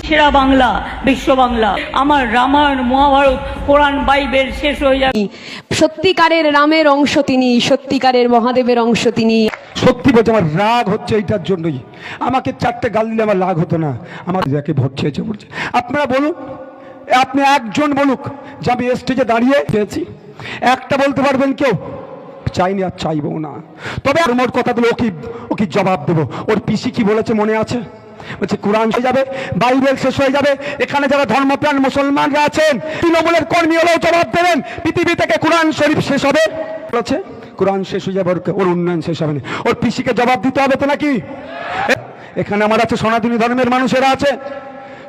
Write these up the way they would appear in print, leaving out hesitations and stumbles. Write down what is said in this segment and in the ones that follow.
সেরা বাংলা, বিশ্ব বাংলা। আমার রামায়ণ, মহাভারত, কোরআন, বাইবেল শেষ হয়ে যাবে। সত্যিকারের রামের অংশ তিনি, সত্যিকারের মহাদেবের অংশ তিনি। সত্যি বলছে, আমার রাগ হচ্ছে এইটার জন্যই। আমাকে চারটে গাল দিলে আমার রাগ হতো না। আমার যাকে ভোট চেয়েছে বলছে। আপনারা বলুন, আপনি একজন বলুক যে আমি স্টেজে দাঁড়িয়ে পেয়েছি, একটা বলতে পারবেন কেউ? চাইনি আর চাইবো না। তবে আর মোট কথা দিলে ও কি জবাব দেবো? ওর পিসি কি বলেছে মনে আছে? বলছে কোরআন শেষ হয়ে যাবে, বাইবেল শেষ হয়ে যাবে, এখানে যারা ধর্মপ্রাণ মুসলমানরা আছেন তৃণমূলের কর্মী হলেও জবাব দেবেন, পৃথিবী থেকে কোরআন শরীফ শেষ হবে। বলেছে কোরআন শেষ হয়ে যাবে, ওর উন্নয়ন শেষ হবে না। ওর পিসিকে জবাব দিতে হবে তো নাকি? এখানে আমার আছে সনাতনী ধর্মের মানুষেরা আছে,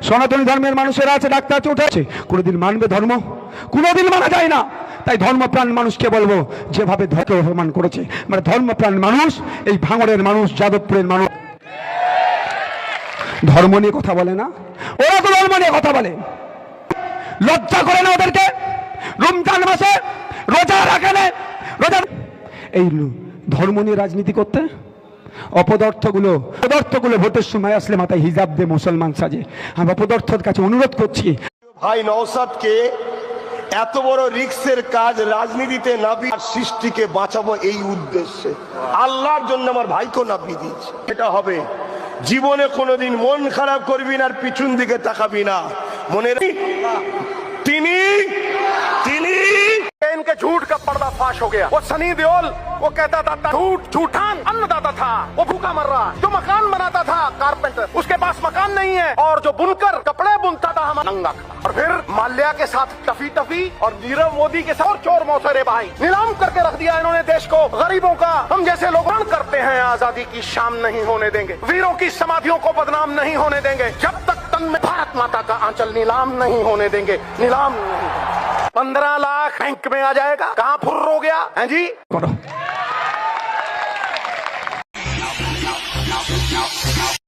সনাতনী ধর্মের মানুষেরা আছে, ডাক্তার আছে, উঠে আছে। কোনোদিন মানবে ধর্ম? কোনোদিন মানা যায় না। তাই ধর্মপ্রাণ মানুষকে বলবো, যেভাবে ধর্মকে অপমান করেছে, মানে ধর্মপ্রাণ মানুষ, এই ভাঙড়ের মানুষ, যাদবপুরের মানুষ ধর্ম নিয়ে কথা বলে না, ওরা তো ধর্ম নিয়ে কথা বলে। লজ্জা করে না ওদেরকে? রমজান মাসে রোজা রাখে না, রোজা এই ধর্ম নিয়ে রাজনীতি করতে। অপদার্থগুলো ভোটের সময় আসলে মাথায় হিজাব দিয়ে মুসলমান সাজে। আমি অপদার্থের কাছে অনুরোধ করছি, ভাই নওশাদকে এত বড় রিস্কের কাজ রাজনীতিতে নাবি, সৃষ্টিকে বাঁচাবো এই উদ্দেশ্যে আল্লাহর জন্য আমার ভাইকে নাবিয়ে দিয়েছি। এটা হবে। জীবনে কোনোদিন মন খারাপ করবি না আর পিছন দিকে তাকাবি না। মনে তিনি इनके झूठ का पर्दाफाश हो गया। वो सनी देओल वो कहता था झूठान अन्नदाता था, वो भूखा मर रहा। जो मकान बनाता था कारपेंटर, उसके पास मकान नहीं है, और जो बुनकर कपड़े बुनता था हमारा नंगा खड़ा। और फिर माल्या के साथ टफी और नीरव मोदी के साथ चोर मौसरे भाई नीलाम करके रख दिया इन्होंने देश को। गरीबों का हम जैसे लोग करते हैं, आजादी की शाम नहीं होने देंगे, वीरों की समाधियों को बदनाम नहीं होने देंगे, जब तक तन में भारत माता का आंचल नीलाम नहीं होने देंगे। नीलाम नहीं। 15 लाख बैंक में आ जाएगा, कहाँ फुर्र हो गया है जी? করো।